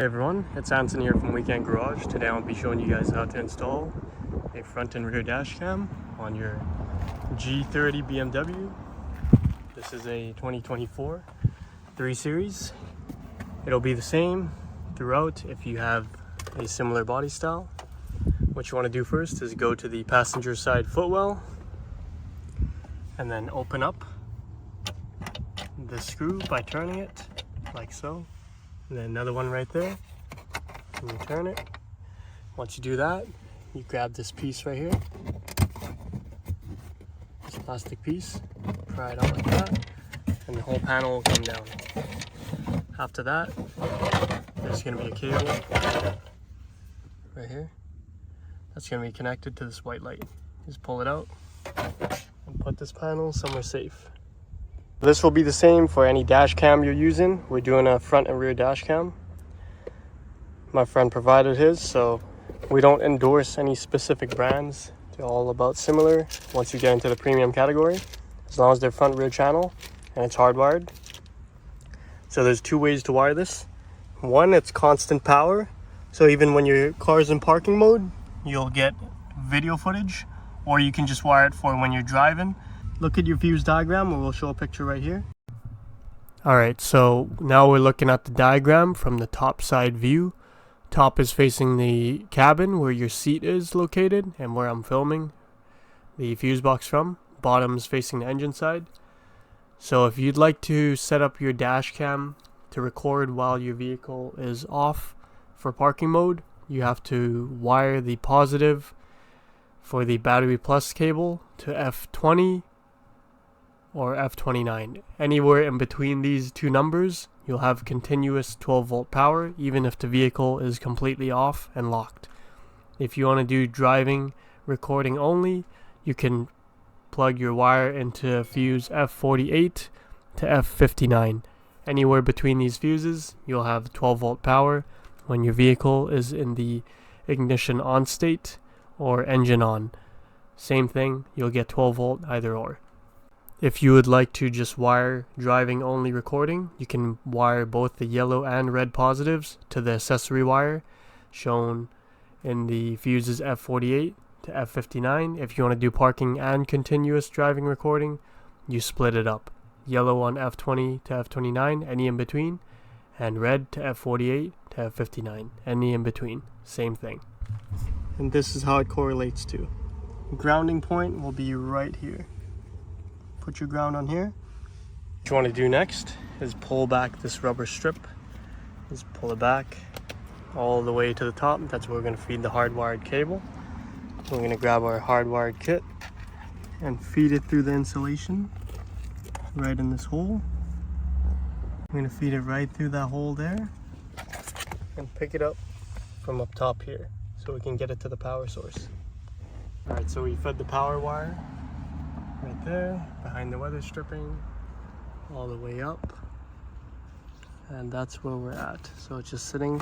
Hey everyone, it's Anson here from Weekend Garage. Today I'll be showing you guys how to install a front and rear dash cam on your G30 BMW. This is a 2024 3 Series. It'll be the same throughout if you have a similar body style. What you want to do first is go to the passenger side footwell and then open up the screw by turning it like so. And then another one right there, and you turn it. Once you do that, you grab this piece right here, this plastic piece, pry it out like that, and the whole panel will come down. After that, there's going to be a cable right here that's going to be connected to this white light. Just pull it out and put this panel somewhere safe. This will be the same for any dash cam you're using. We're doing a front and rear dash cam. My friend provided his, so we don't endorse any specific brands. They're all about similar once you get into the premium category, as long as they're front rear channel and it's hardwired. So there's two ways to wire this. One, it's constant power. So even when your car's in parking mode, you'll get video footage, or you can just wire it for when you're driving. Look at your fuse diagram, or we'll show a picture right here. Alright, so now we're looking at the diagram from the top side view. Top is facing the cabin where your seat is located and where I'm filming the fuse box from. Bottom is facing the engine side. So if you'd like to set up your dash cam to record while your vehicle is off for parking mode, you have to wire the positive for the battery plus cable to F20 or F29. Anywhere in between these two numbers, you'll have continuous 12 volt power, even if the vehicle is completely off and locked. If you want to do driving recording only, you can plug your wire into fuse F48 to F59. Anywhere between these fuses, you'll have 12 volt power when your vehicle is in the ignition on state or engine on. Same thing, you'll get 12 volt either or. If you would like to just wire driving only recording, you can wire both the yellow and red positives to the accessory wire shown in the fuses F48 to F59. If you want to do parking and continuous driving recording, you split it up. Yellow on F20 to F29, any in between, and red to F48 to F59, any in between, same thing. And this is how it correlates to. Grounding point will be right here. Put your ground on here. What you want to do next is pull back this rubber strip. Just pull it back all the way to the top. That's where we're going to feed the hardwired cable. We're going to grab our hardwired kit and feed it through the insulation right in this hole. I'm going to feed it right through that hole there and pick it up from up top here so we can get it to the power source. Alright, so we fed the power wire right there, behind the weather stripping, all the way up, and that's where we're at. So it's just sitting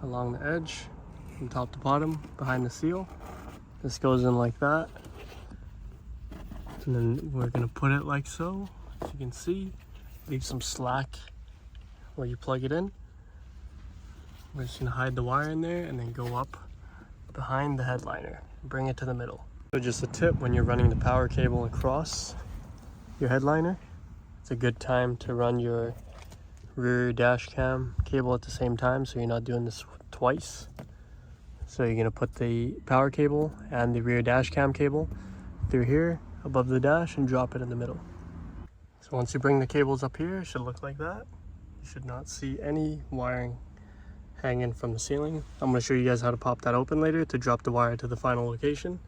along the edge, from top to bottom, behind the seal. This goes in like that, and then we're gonna put it like so, as you can see. Leave some slack where you plug it in. We're just gonna hide the wire in there and then go up behind the headliner, bring it to the middle. So just a tip, when you're running the power cable across your headliner, it's a good time to run your rear dash cam cable at the same time, so you're not doing this twice. So you're going to put the power cable and the rear dash cam cable through here above the dash and drop it in the middle. So once you bring the cables up here, it should look like that. You should not see any wiring hanging from the ceiling. I'm going to show you guys how to pop that open later to drop the wire to the final location.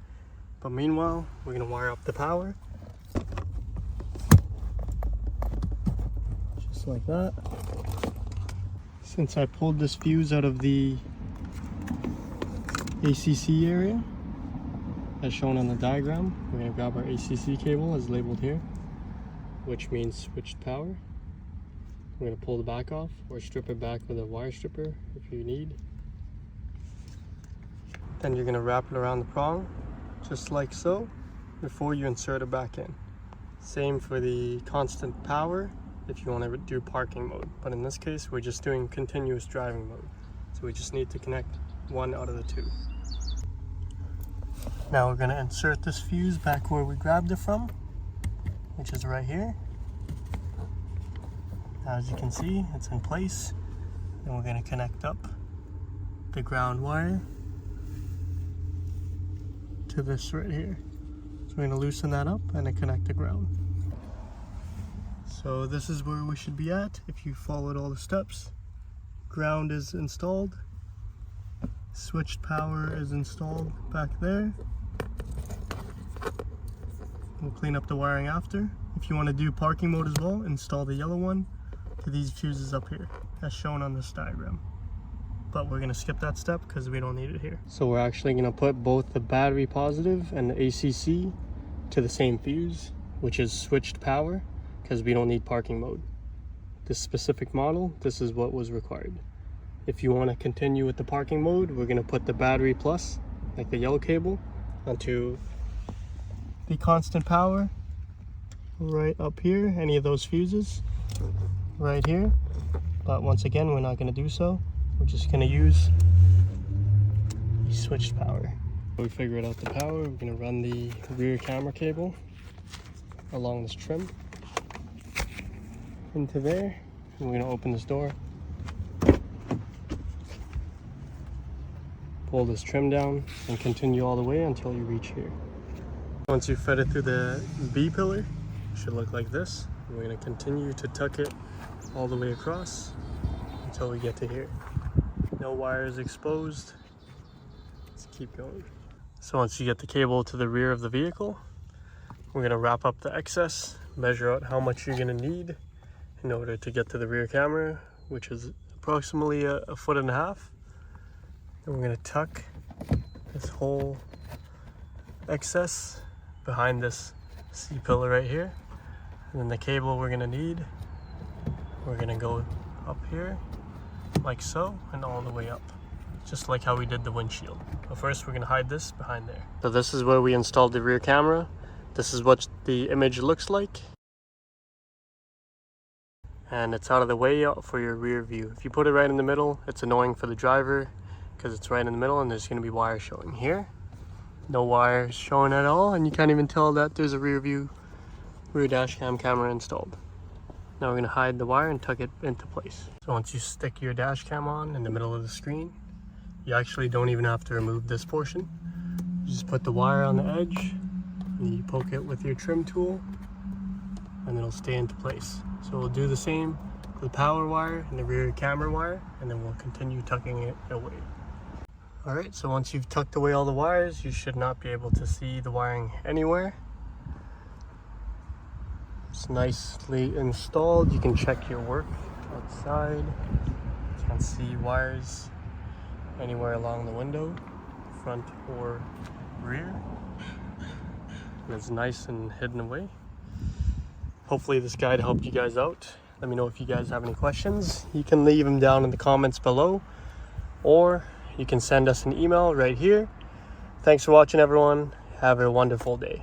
But meanwhile, we're going to wire up the power. Just like that. Since I pulled this fuse out of the ACC area, as shown on the diagram, we're going to grab our ACC cable as labeled here, which means switched power. We're going to pull the back off or strip it back with a wire stripper if you need. Then you're going to wrap it around the prong, just like so, before you insert it back in. Same for the constant power if you want to do parking mode, but in this case we're just doing continuous driving mode. So we just need to connect one out of the two. Now we're going to insert this fuse back where we grabbed it from, which is right here. Now, as you can see, it's in place. And we're going to connect up the ground wire to this right here. So we're going to loosen that up and then connect the ground. So this is where we should be at if you followed all the steps. Ground is installed. Switched power is installed back there. We'll clean up the wiring after. If you want to do parking mode as well, install the yellow one to these fuses up here, as shown on this diagram. But we're going to skip that step because we don't need it here. So we're actually going to put both the battery positive and the ACC to the same fuse, which is switched power, because we don't need parking mode. This specific model, this is what was required. If you want to continue with the parking mode, we're going to put the battery plus, like the yellow cable, onto the constant power right up here, any of those fuses right here. But once again, we're not going to do so. We're just going to use the switched power. We figured out the power. We're going to run the rear camera cable along this trim into there. And we're going to open this door, pull this trim down, and continue all the way until you reach here. Once you fed it through the B pillar, it should look like this. We're going to continue to tuck it all the way across until we get to here. No wires exposed. Let's keep going. So once you get the cable to the rear of the vehicle, we're going to wrap up the excess, measure out how much you're going to need in order to get to the rear camera, which is approximately a 1.5 feet. And we're going to tuck this whole excess behind this C pillar right here. And then the cable we're going to need, we're going to go up here like so and all the way up, just like how we did the windshield. But first we're going to hide this behind there. So this is where we installed the rear camera. This is what the image looks like, and it's out of the way for your rear view. If you put it right in the middle, it's annoying for the driver because it's right in the middle and there's going to be wires showing here. No wires showing at all, and you can't even tell that there's a rear dash cam camera installed. Now we're going to hide the wire and tuck it into place. So once you stick your dash cam on in the middle of the screen, you actually don't even have to remove this portion. You just put the wire on the edge, and you poke it with your trim tool, and it'll stay into place. So we'll do the same for the power wire and the rear camera wire, and then we'll continue tucking it away. Alright, so once you've tucked away all the wires, you should not be able to see the wiring anywhere. It's nicely installed. You can check your work outside. You can't see wires anywhere along the window, front or rear. And it's nice and hidden away. Hopefully this guide helped you guys out. Let me know if you guys have any questions. You can leave them down in the comments below, or you can send us an email right here. Thanks for watching, everyone. Have a wonderful day.